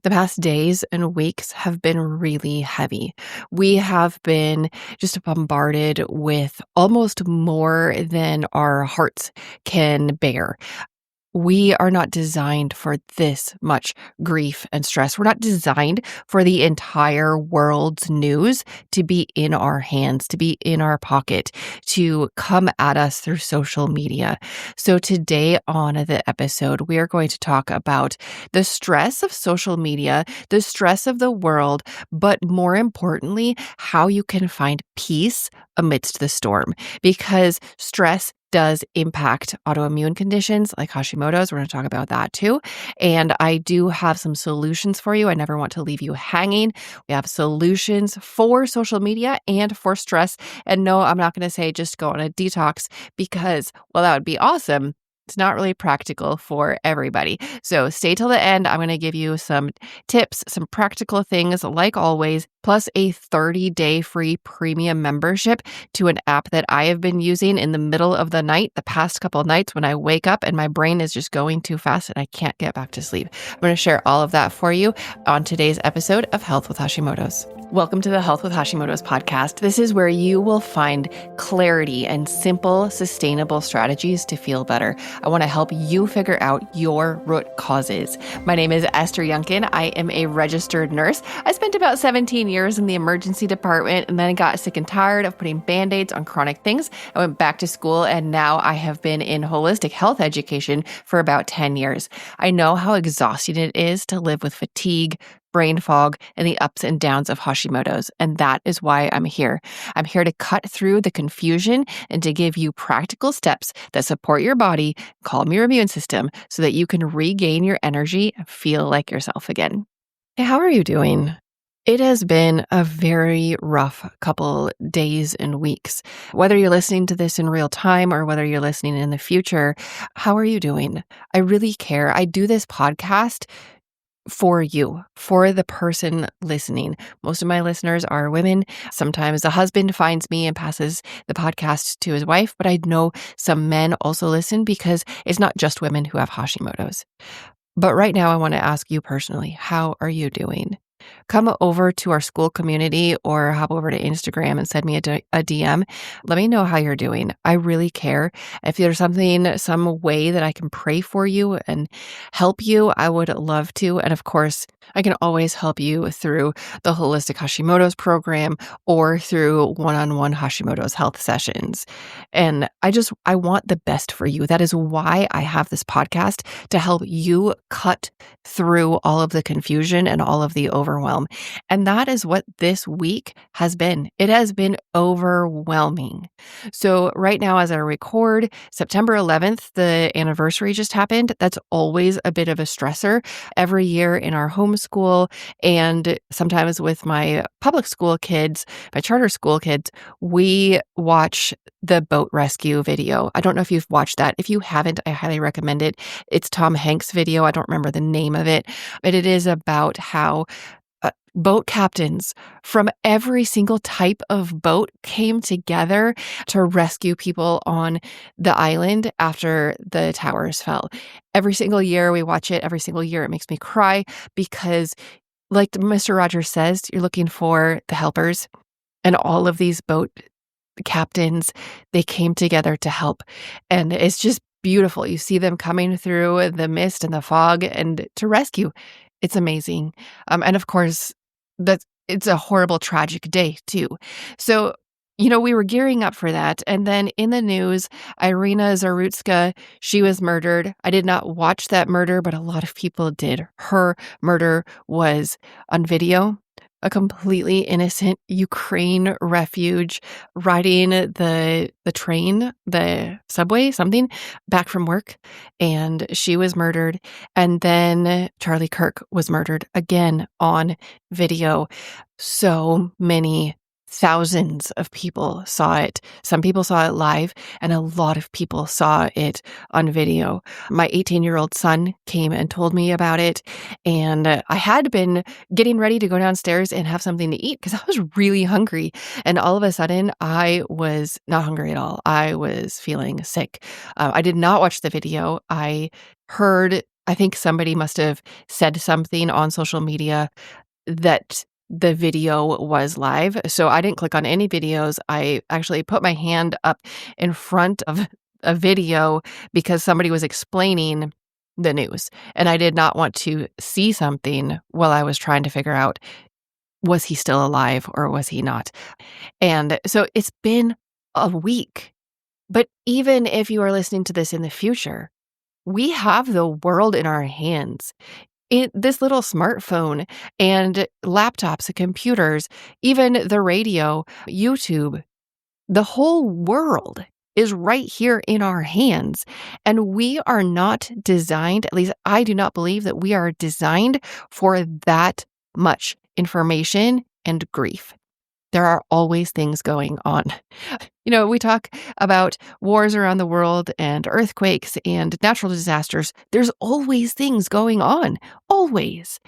The past days and weeks have been really heavy. We have been just bombarded with almost more than our hearts can bear. We are not designed for this much grief and stress. We're not designed for the entire world's news to be in our hands, to be in our pocket, to come at us through social media. So today on the episode, we are going to talk about the stress of social media, the stress of the world, but more importantly, how you can find peace amidst the storm, because stress does impact autoimmune conditions like Hashimoto's. We're going to talk about that too. And I do have some solutions for you. I never want to leave you hanging. We have solutions for social media and for stress. And no, I'm not going to say just go on a detox because, well, that would be awesome. It's not really practical for everybody. So stay till the end. I'm going to give you some tips, some practical things like always, plus a 30-day free premium membership to an app that I have been using in the middle of the night, the past couple of nights when I wake up and my brain is just going too fast and I can't get back to sleep. I'm going to share all of that for you on today's episode of Health with Hashimoto's. Welcome to the Health with Hashimoto's podcast. This is where you will find clarity and simple, sustainable strategies to feel better. I want to help you figure out your root causes. My name is Esther Yunkin. I am a registered nurse. I spent about 17 years in the emergency department and then got sick and tired of putting Band-Aids on chronic things. I went back to school and now I have been in holistic health education for about 10 years. I know how exhausting it is to live with fatigue, brain fog, and the ups and downs of Hashimoto's. And that is why I'm here. I'm here to cut through the confusion and to give you practical steps that support your body, calm your immune system so that you can regain your energy and feel like yourself again. Hey, how are you doing? It has been a very rough couple days and weeks. Whether you're listening to this in real time or whether you're listening in the future, how are you doing? I really care. I do this podcast for you, for the person listening. Most of my listeners are women. Sometimes the husband finds me and passes the podcast to his wife, but I know some men also listen because it's not just women who have Hashimoto's. But right now, I want to ask you personally, how are you doing? Come over to our school community or hop over to Instagram and send me a DM. Let me know how you're doing. I really care. If there's some way that I can pray for you and help you, I would love to. And of course, I can always help you through the Holistic Hashimoto's program or through one-on-one Hashimoto's health sessions. And I want the best for you. That is why I have this podcast, to help you cut through all of the confusion and all of the overwhelm. And that is what this week has been. It has been overwhelming. So right now, as I record, September 11th, the anniversary just happened. That's always a bit of a stressor every year in our homeschool. And sometimes with my public school kids, my charter school kids, we watch the boat rescue video. I don't know if you've watched that. If you haven't, I highly recommend it. It's Tom Hanks' video. I don't remember the name of it, but it is about how boat captains from every single type of boat came together to rescue people on the island after the towers fell. Every single year we watch it. Every single year it makes me cry because, like Mr. Rogers says, you're looking for the helpers, and all of these boat captains, they came together to help. And it's just beautiful. You see them coming through the mist and the fog and to rescue. It's amazing. And of course, it's a horrible, tragic day too. So, we were gearing up for that. And then in the news, Irina Zarutska, she was murdered. I did not watch that murder, but a lot of people did. Her murder was on video. A completely innocent Ukraine refuge riding the train, the subway, something, back from work. And she was murdered. And then Charlie Kirk was murdered again on video. So many thousands of people saw it. Some people saw it live, and a lot of people saw it on video. My 18-year-old son came and told me about it, and I had been getting ready to go downstairs and have something to eat because I was really hungry. And all of a sudden, I was not hungry at all. I was feeling sick. I did not watch the video. I heard I think somebody must have said something on social media that the video was live, so I didn't click on any videos. I actually put my hand up in front of a video because somebody was explaining the news, and I did not want to see something while I was trying to figure out, was he still alive or was he not? And so it's been a week, but even if you are listening to this in the future, we have the world in our hands. This little smartphone and laptops and computers, even the radio, YouTube, the whole world is right here in our hands. And we are not designed, at least I do not believe that we are designed for that much information and grief. There are always things going on. We talk about wars around the world and earthquakes and natural disasters. There's always things going on, always.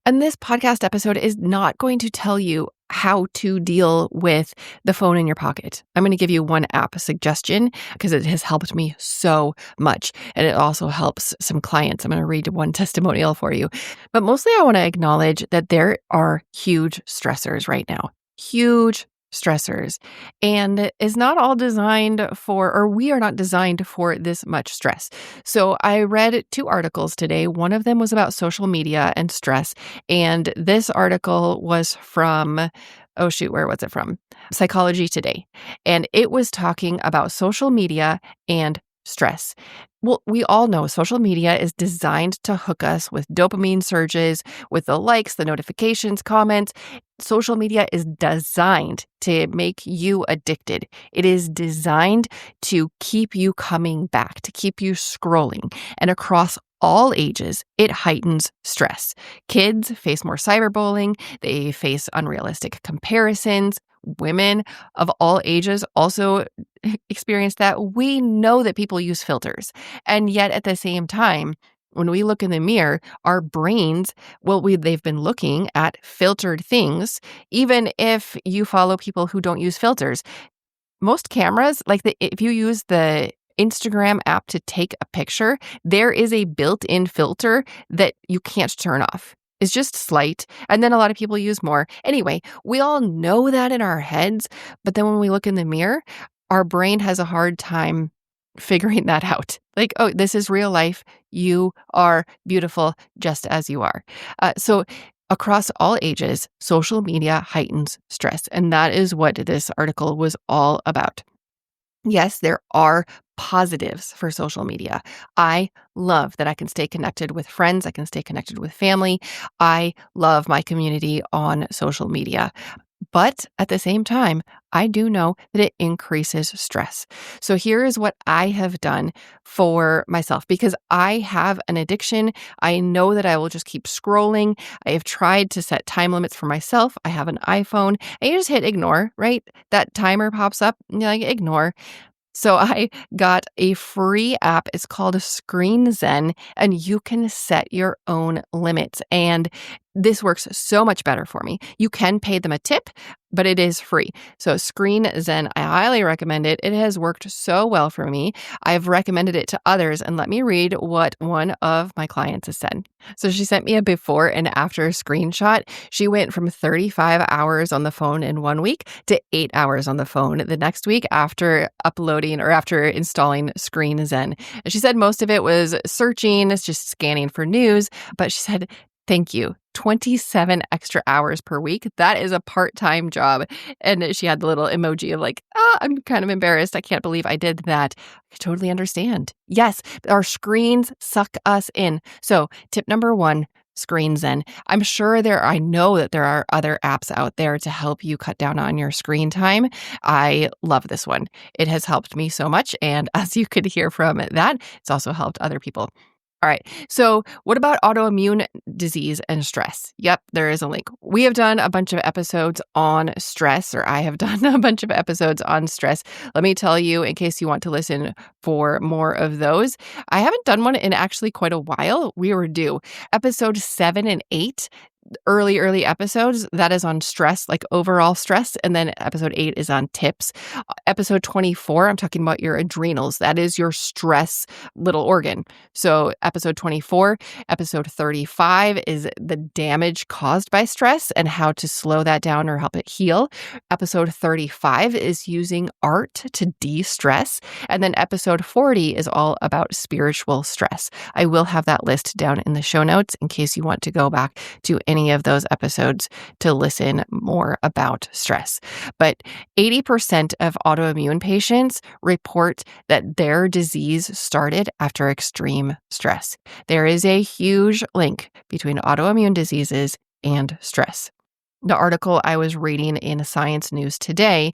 And this podcast episode is not going to tell you how to deal with the phone in your pocket. I'm going to give you one app suggestion because it has helped me so much. And it also helps some clients. I'm going to read one testimonial for you. But mostly I want to acknowledge that there are huge stressors right now. Huge stressors, and is not all designed for, or we are not designed for this much stress. So I read 2 articles today. One of them was about social media and stress, and this article was from, where was it from? Psychology Today. And it was talking about social media and stress. Well, we all know social media is designed to hook us with dopamine surges, with the likes, the notifications, comments. Social media is designed to make you addicted. It is designed to keep you coming back, to keep you scrolling. And across all ages, it heightens stress. Kids face more cyberbullying. They face unrealistic comparisons. Women of all ages also experience that. We know that people use filters. And yet at the same time, when we look in the mirror, our brains, they've been looking at filtered things. Even if you follow people who don't use filters, most cameras, if you use the Instagram app to take a picture, there is a built-in filter that you can't turn off. It's just slight. And then a lot of people use more. Anyway, we all know that in our heads. But then when we look in the mirror, our brain has a hard time figuring that out. Oh, this is real life. You are beautiful just as you are. So across all ages, social media heightens stress. And that is what this article was all about. Yes, there are positives for social media. I love that I can stay connected with friends. I can stay connected with family. I love my community on social media. But at the same time, I do know that it increases stress. So here is what I have done for myself because I have an addiction. I know that I will just keep scrolling. I have tried to set time limits for myself. I have an iPhone and you just hit ignore, right? That timer pops up, ignore. So I got a free app. It's called Screen Zen, and you can set your own limits. And this works so much better for me. You can pay them a tip, but it is free. So Screen Zen, I highly recommend it. It has worked so well for me. I've recommended it to others, and let me read what one of my clients has said. So she sent me a before and after screenshot. She went from 35 hours on the phone in 1 week to 8 hours on the phone the next week after uploading or after installing Screen Zen. And she said most of it was searching, it's just scanning for news, but she said, thank you. 27 extra hours per week. That is a part-time job. And she had the little emoji of I'm kind of embarrassed. I can't believe I did that. I totally understand. Yes, our screens suck us in. So tip number 1, Screen Zen. I know that there are other apps out there to help you cut down on your screen time. I love this one. It has helped me so much. And as you could hear from that, it's also helped other people. All right. So what about autoimmune disease and stress? Yep, there is a link. We have done a bunch of episodes on stress, or I have done a bunch of episodes on stress. Let me tell you, in case you want to listen for more of those, I haven't done one in actually quite a while. We were due. Episode 7 and 8, early episodes, that is on stress, like overall stress. And then episode 8 is on tips. Episode 24, I'm talking about your adrenals. That is your stress little organ. So episode 24, episode 35 is the damage caused by stress and how to slow that down or help it heal. Episode 35 is using art to de-stress. And then episode 40 is all about spiritual stress. I will have that list down in the show notes in case you want to go back to any of those episodes to listen more about stress. But 80% of autoimmune patients report that their disease started after extreme stress. There is a huge link between autoimmune diseases and stress. The article I was reading in Science News today,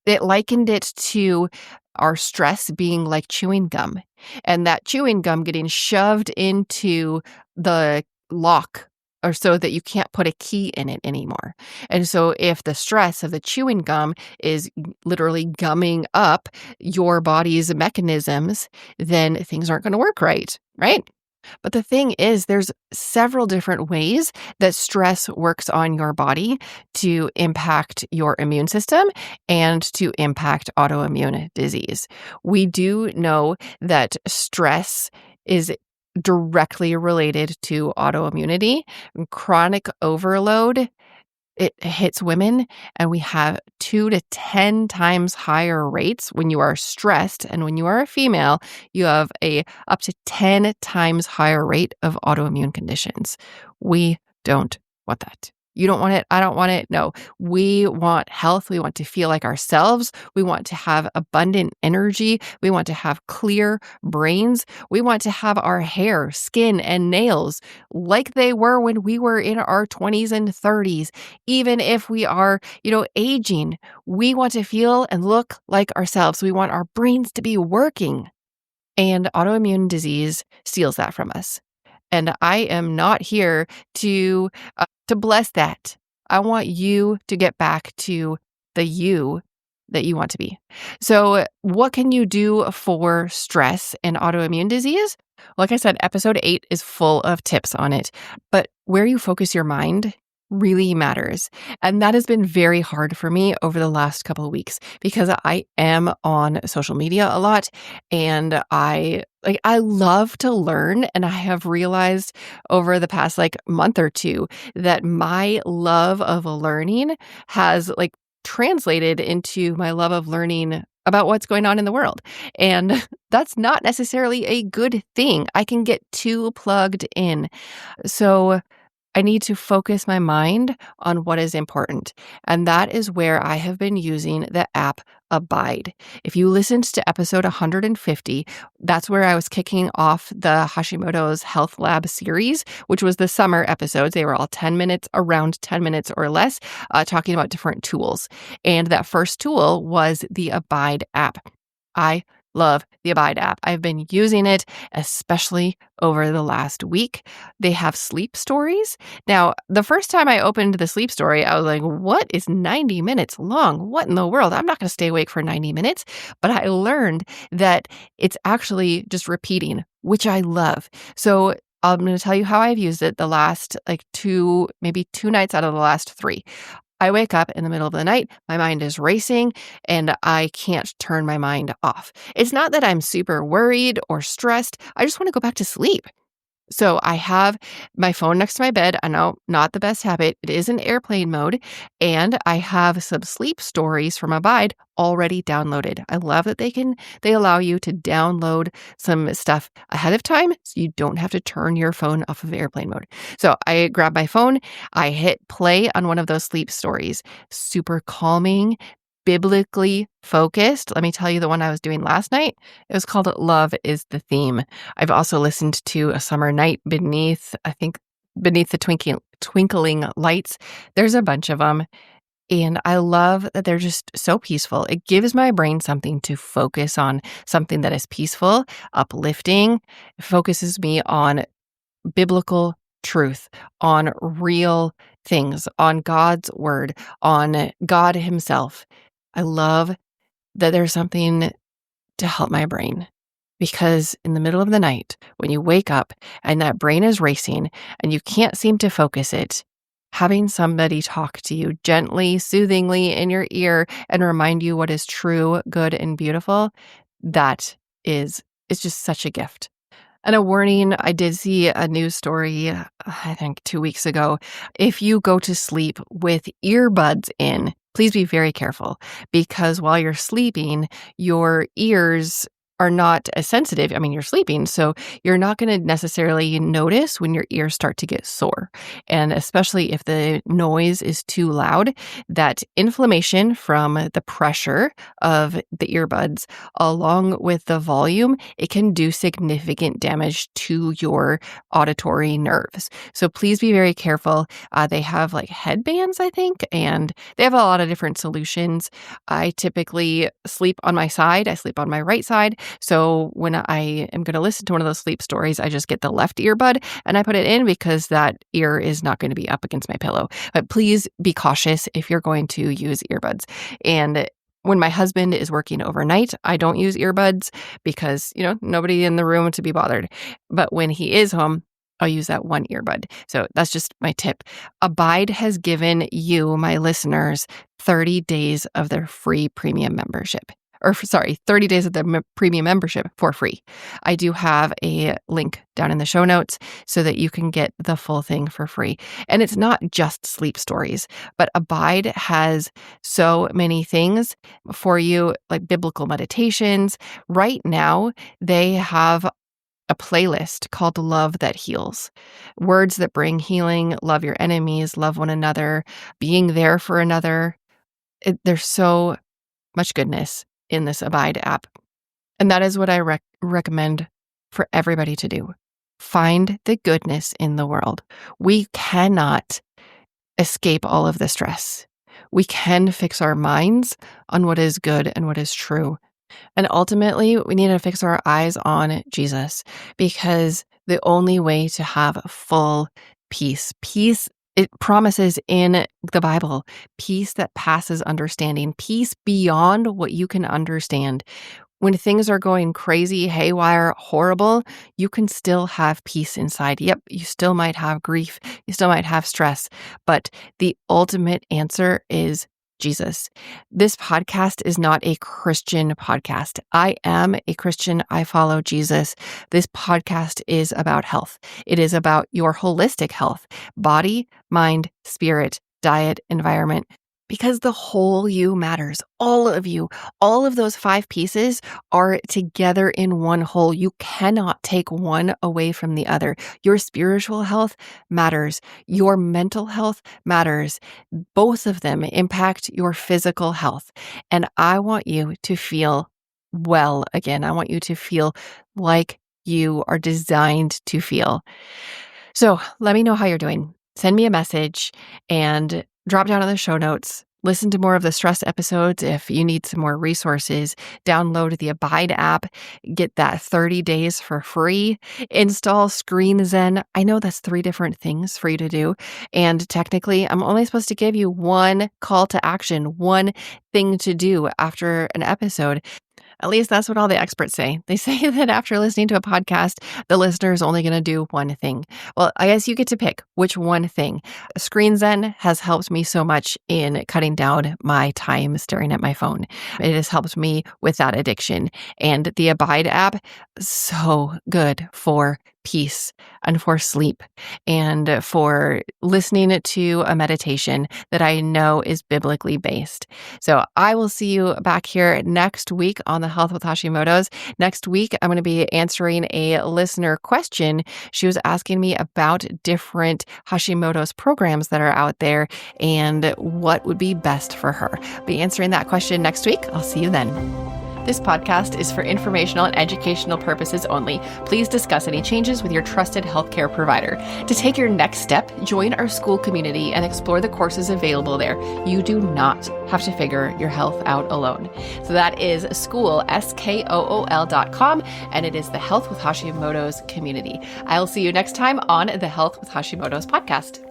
it likened it to our stress being like chewing gum, and that chewing gum getting shoved into the lock or so that you can't put a key in it anymore. And so if the stress of the chewing gum is literally gumming up your body's mechanisms, then things aren't going to work right, right? But the thing is, there's several different ways that stress works on your body to impact your immune system and to impact autoimmune disease. We do know that stress is directly related to autoimmunity. Chronic overload, it hits women, and we have 2 to 10 times higher rates when you are stressed. And when you are a female, you have a up to 10 times higher rate of autoimmune conditions. We don't want that. You don't want it. I don't want it. No, we want health. We want to feel like ourselves. We want to have abundant energy. We want to have clear brains. We want to have our hair, skin, and nails like they were when we were in our 20s and 30s. Even if we are, aging, we want to feel and look like ourselves. We want our brains to be working. And autoimmune disease steals that from us. And I am not here to bless that. I want you to get back to the you that you want to be. So what can you do for stress and autoimmune disease? Like I said, episode 8 is full of tips on it, but where you focus your mind really matters. And that has been very hard for me over the last couple of weeks because I am on social media a lot, and I love to learn, and I have realized over the past month or two that my love of learning has translated into my love of learning about what's going on in the world. And that's not necessarily a good thing. I can get too plugged in. So I need to focus my mind on what is important. And that is where I have been using the app Abide. If you listened to episode 150, that's where I was kicking off the Hashimoto's Health Lab series, which was the summer episodes. They were all 10 minutes, around 10 minutes or less, talking about different tools. And that first tool was the Abide app. I love the Abide app. I've been using it, especially over the last week. They have sleep stories. Now, the first time I opened the sleep story, I was like, what is 90 minutes long? What in the world? I'm not going to stay awake for 90 minutes. But I learned that it's actually just repeating, which I love. So I'm going to tell you how I've used it the last maybe two nights out of the last 3. I wake up in the middle of the night, my mind is racing, and I can't turn my mind off. It's not that I'm super worried or stressed. I just want to go back to sleep. So I have my phone next to my bed. I know, not the best habit. It is in airplane mode. And I have some sleep stories from Abide already downloaded. I love that they allow you to download some stuff ahead of time so you don't have to turn your phone off of airplane mode. So I grab my phone, I hit play on one of those sleep stories. Super calming, biblically focused. Let me tell you the one I was doing last night. It was called Love is the Theme. I've also listened to A Summer Night Beneath the Twinkling Lights. There's a bunch of them. And I love that they're just so peaceful. It gives my brain something to focus on, something that is peaceful, uplifting. It focuses me on biblical truth, on real things, on God's word, on God himself. I love that there's something to help my brain. Because in the middle of the night, when you wake up and that brain is racing and you can't seem to focus it, having somebody talk to you gently, soothingly in your ear and remind you what is true, good, and beautiful, that is, it's just such a gift. And a warning, I did see a news story, I think 2 weeks ago. If you go to sleep with earbuds in, please be very careful, because while you're sleeping, your ears are not as sensitive. I mean, you're sleeping, so you're not going to necessarily notice when your ears start to get sore. And especially if the noise is too loud, that inflammation from the pressure of the earbuds, along with the volume, it can do significant damage to your auditory nerves. So please be very careful. They have like headbands, I think, and they have a lot of different solutions. I typically sleep on my side. I sleep on my right side. So when I am going to listen to one of those sleep stories, I just get the left earbud and I put it in because that ear is not going to be up against my pillow. But please be cautious if you're going to use earbuds. And when my husband is working overnight, I don't use earbuds because, nobody in the room to be bothered. But when he is home, I'll use that one earbud. So that's just my tip. Abide has given you, my listeners, 30 days of their free premium membership. 30 days of the premium membership for free. I do have a link down in the show notes so that you can get the full thing for free. And it's not just sleep stories, but Abide has so many things for you, like biblical meditations. Right now, they have a playlist called Love That Heals. Words that bring healing, love your enemies, love one another, being there for another. There's so much goodness in this Abide app. And that is what I recommend for everybody to do. Find the goodness in the world. We cannot escape all of the stress. We can fix our minds on what is good and what is true. And ultimately, we need to fix our eyes on Jesus, because the only way to have full peace, it promises in the Bible, peace that passes understanding, peace beyond what you can understand. When things are going crazy, haywire, horrible, you can still have peace inside. Yep, you still might have grief, you still might have stress, but the ultimate answer is Jesus. This podcast is not a Christian podcast. I am a Christian. I follow Jesus. This podcast is about health. It is about your holistic health, body, mind, spirit, diet, environment, because the whole you matters. All of you, all of those 5 pieces are together in one whole. You cannot take one away from the other. Your spiritual health matters. Your mental health matters. Both of them impact your physical health. And I want you to feel well again. I want you to feel like you are designed to feel. So let me know how you're doing. Send me a message and drop down in the show notes. Listen to more of the stress episodes. If you need some more resources, download the Abide app, get that 30 days for free, install Screen Zen. I know that's 3 different things for you to do. And technically, I'm only supposed to give you one call to action, one thing to do after an episode. At least that's what all the experts say. They say that after listening to a podcast, the listener is only going to do one thing. Well, I guess you get to pick which one thing. Screen Zen has helped me so much in cutting down my time staring at my phone. It has helped me with that addiction. And the Abide app, so good for peace and for sleep and for listening to a meditation that I know is biblically based. So I will see you back here next week on the Health with Hashimoto's. Next week, I'm going to be answering a listener question. She was asking me about different Hashimoto's programs that are out there and what would be best for her. I'll be answering that question next week. I'll see you then. This podcast is for informational and educational purposes only. Please discuss any changes with your trusted healthcare provider. To take your next step, join our school community and explore the courses available there. You do not have to figure your health out alone. So that is school, SKOOL.com, and it is the Health with Hashimoto's community. I'll see you next time on the Health with Hashimoto's podcast.